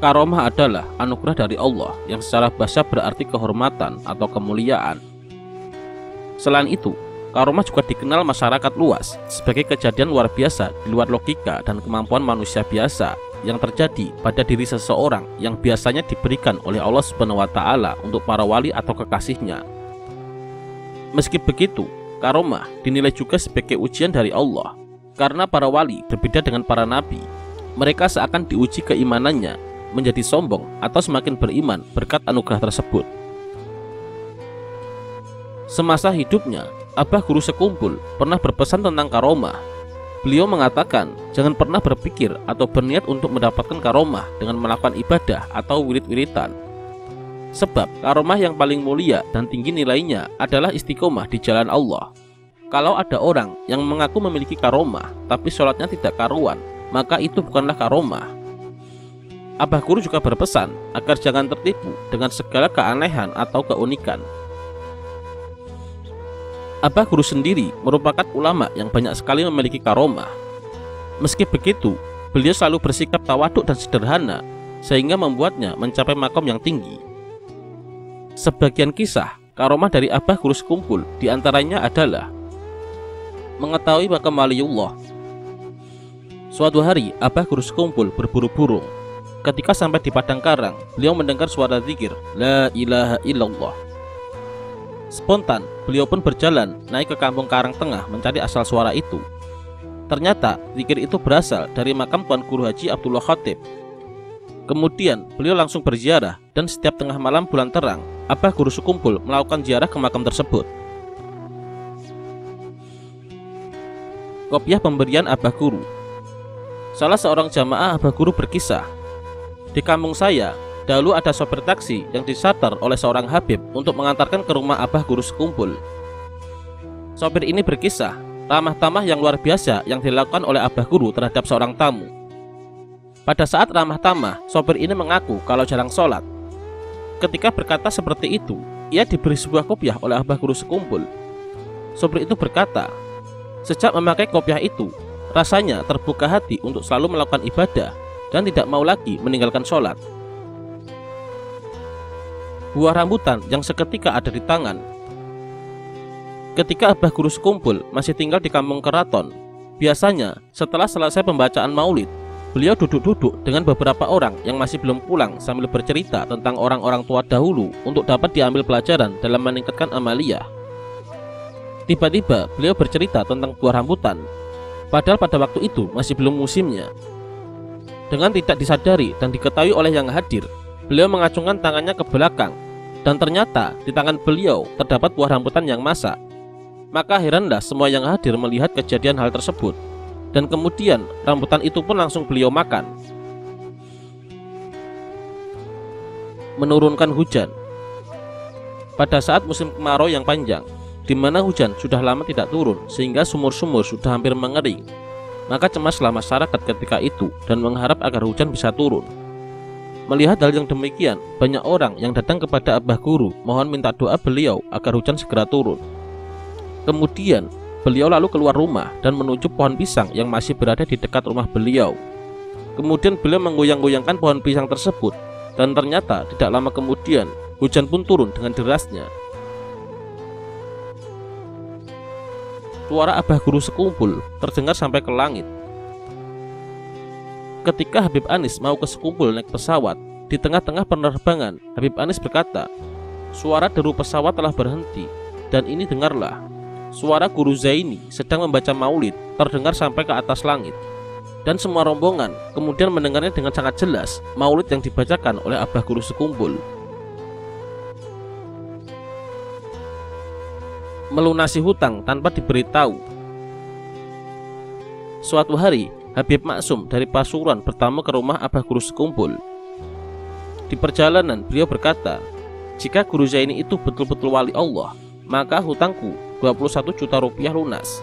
Karomah adalah anugerah dari Allah yang secara bahasa berarti kehormatan atau kemuliaan. Selain itu, karomah juga dikenal masyarakat luas sebagai kejadian luar biasa di luar logika dan kemampuan manusia biasa yang terjadi pada diri seseorang yang biasanya diberikan oleh Allah Subhanahu wa Ta'ala untuk para wali atau kekasihnya. Meski begitu, karomah dinilai juga sebagai ujian dari Allah, karena para wali berbeda dengan para nabi. Mereka seakan diuji keimanannya menjadi sombong atau semakin beriman berkat anugerah tersebut. Semasa hidupnya, Abah Guru Sekumpul pernah berpesan tentang karomah. Beliau mengatakan jangan pernah berpikir atau berniat untuk mendapatkan karomah dengan melakukan ibadah atau wirid-wiritan. Sebab karomah yang paling mulia dan tinggi nilainya adalah istiqomah di jalan Allah. Kalau ada orang yang mengaku memiliki karomah tapi sholatnya tidak karuan, maka itu bukanlah karomah. Abah Guru juga berpesan agar jangan tertipu dengan segala keanehan atau keunikan. Abah Guru sendiri merupakan ulama yang banyak sekali memiliki karomah. Meski begitu, beliau selalu bersikap tawaduk dan sederhana, sehingga membuatnya mencapai makom yang tinggi. Sebagian kisah karomah dari Abah Guru Sekumpul diantaranya adalah mengetahui makam waliullah. Suatu hari Abah Guru Sekumpul berburu burung. Ketika sampai di padang karang, beliau mendengar suara zikir La ilaha illallah. Spontan, beliau pun berjalan naik ke kampung Karang Tengah mencari asal suara itu. Ternyata zikir itu berasal dari makam Tuan Guru Haji Abdullah Khatib. Kemudian beliau langsung berziarah, dan setiap tengah malam bulan terang, Abah Guru Sekumpul melakukan ziarah ke makam tersebut. Kopiah pemberian Abah Guru. Salah seorang jamaah Abah Guru berkisah, di kampung saya, dahulu ada sopir taksi yang disatar oleh seorang habib untuk mengantarkan ke rumah Abah Guru Sekumpul. Sopir ini berkisah, ramah-tamah yang luar biasa yang dilakukan oleh Abah Guru terhadap seorang tamu. Pada saat ramah-tamah, sopir ini mengaku kalau jarang sholat. Ketika berkata seperti itu, ia diberi sebuah kopiah oleh Abah Guru Sekumpul. Sopir itu berkata, sejak memakai kopiah itu, rasanya terbuka hati untuk selalu melakukan ibadah dan tidak mau lagi meninggalkan sholat. Buah rambutan yang seketika ada di tangan. Ketika Abah Guru Sekumpul masih tinggal di kampung Keraton, biasanya setelah selesai pembacaan maulid, beliau duduk-duduk dengan beberapa orang yang masih belum pulang sambil bercerita tentang orang-orang tua dahulu untuk dapat diambil pelajaran dalam meningkatkan amaliyah. Tiba-tiba beliau bercerita tentang buah rambutan, padahal pada waktu itu masih belum musimnya. Dengan tidak disadari dan diketahui oleh yang hadir, beliau mengacungkan tangannya ke belakang, dan ternyata di tangan beliau terdapat buah rambutan yang masak. Maka heranlah semua yang hadir melihat kejadian hal tersebut, dan kemudian rambutan itu pun langsung beliau makan. Menurunkan hujan. Pada saat musim kemarau yang panjang, di mana hujan sudah lama tidak turun sehingga sumur-sumur sudah hampir mengering, maka cemaslah masyarakat ketika itu dan mengharap agar hujan bisa turun. Melihat hal yang demikian, banyak orang yang datang kepada Abah Guru mohon minta doa beliau agar hujan segera turun. Kemudian beliau lalu keluar rumah dan menuju pohon pisang yang masih berada di dekat rumah beliau. Kemudian beliau menggoyang-goyangkan pohon pisang tersebut, dan ternyata tidak lama kemudian hujan pun turun dengan derasnya. Suara Abah Guru Sekumpul terdengar sampai ke langit. Ketika Habib Anis mau ke Sekumpul naik pesawat, di tengah-tengah penerbangan Habib Anis berkata, suara deru pesawat telah berhenti, dan ini dengarlah. Suara Guru Zaini sedang membaca maulid terdengar sampai ke atas langit. Dan semua rombongan kemudian mendengarnya dengan sangat jelas maulid yang dibacakan oleh Abah Guru Sekumpul. Melunasi hutang tanpa diberitahu. Suatu hari, Habib Maksum dari Pasuruan bertamu ke rumah Abah Guru Sekumpul. Di perjalanan, beliau berkata, jika Guru Zaini itu betul-betul wali Allah, maka hutangku 21 juta rupiah lunas.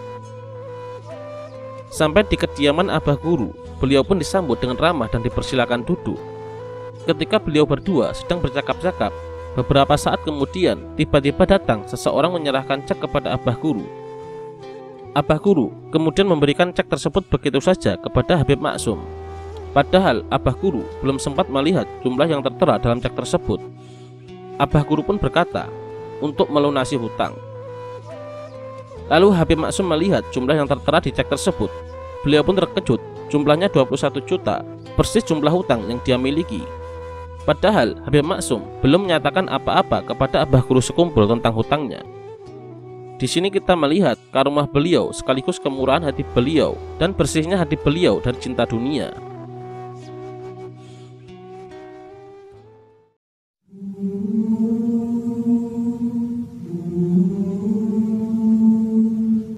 Sampai di kediaman Abah Guru, beliau pun disambut dengan ramah dan dipersilakan duduk. Ketika beliau berdua sedang bercakap-cakap, beberapa saat kemudian tiba-tiba datang seseorang menyerahkan cek kepada Abah Guru. Abah Guru kemudian memberikan cek tersebut begitu saja kepada Habib Maksum. Padahal Abah Guru belum sempat melihat jumlah yang tertera dalam cek tersebut. Abah Guru pun berkata, untuk melunasi hutang. Lalu Habib Maksum melihat jumlah yang tertera di cek tersebut. Beliau pun terkejut, jumlahnya 21 juta, persis jumlah hutang yang dia miliki. Padahal Habib Maksum belum menyatakan apa-apa kepada Abah Guru sekumpul tentang hutangnya. Di sini kita melihat karomah beliau sekaligus kemurahan hati beliau dan bersihnya hati beliau dari cinta dunia.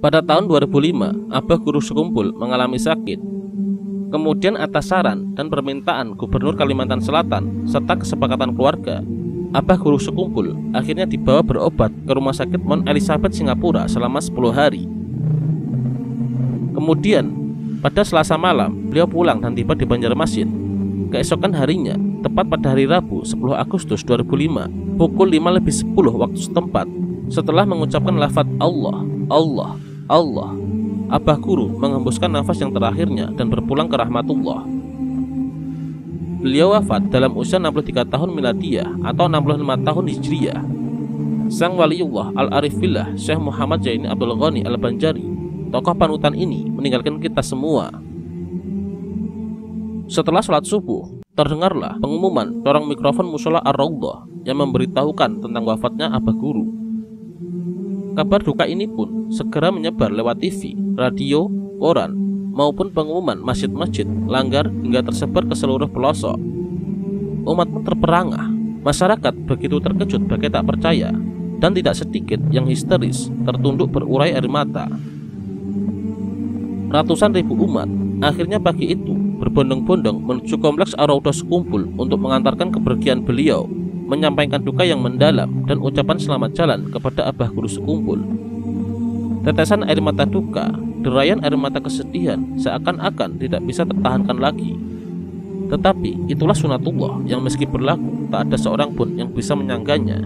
Pada tahun 2005, Abah Guru sekumpul mengalami sakit. Kemudian atas saran dan permintaan Gubernur Kalimantan Selatan serta kesepakatan keluarga, Abah Guru sekumpul akhirnya dibawa berobat ke Rumah Sakit Mount Elizabeth Singapura selama 10 hari. Kemudian pada Selasa malam beliau pulang dan tiba di Banjarmasin. Keesokan harinya, tepat pada hari Rabu 10 Agustus 2005 pukul 5:10 waktu setempat, setelah mengucapkan lafaz Allah, Allah, Allah, Abah Guru menghembuskan nafas yang terakhirnya dan berpulang ke rahmatullah. Beliau wafat dalam usia 63 tahun miladiah atau 65 tahun hijriah. Sang waliullah al-arif billah Syekh Muhammad Zaini Abdul Ghani al-Banjari, tokoh panutan ini, meninggalkan kita semua. Setelah sholat subuh, terdengarlah pengumuman corong mikrofon musola Ar-Raudhah yang memberitahukan tentang wafatnya Abah Guru. Kabar duka ini pun segera menyebar lewat TV, radio, koran, maupun pengumuman masjid-masjid, langgar hingga tersebar ke seluruh pelosok. Umat pun terperangah. Masyarakat begitu terkejut bagai tak percaya, dan tidak sedikit yang histeris tertunduk berurai air mata. Ratusan ribu umat akhirnya pagi itu berbondong-bondong menuju kompleks Ar-Raudhah sekumpul untuk mengantarkan kepergian beliau, menyampaikan duka yang mendalam dan ucapan selamat jalan kepada Abah Guru sekumpul. Tetesan air mata duka, derayan air mata kesedihan seakan-akan tidak bisa tertahankan lagi. Tetapi itulah sunatullah yang meski berlaku tak ada seorang pun yang bisa menyangganya.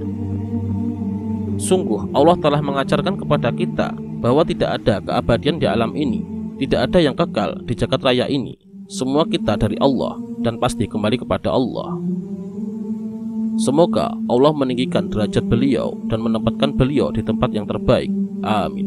Sungguh Allah telah mengajarkan kepada kita bahwa tidak ada keabadian di alam ini, tidak ada yang kekal di jagat raya ini. Semua kita dari Allah dan pasti kembali kepada Allah. Semoga Allah meninggikan derajat beliau dan menempatkan beliau di tempat yang terbaik. Amin.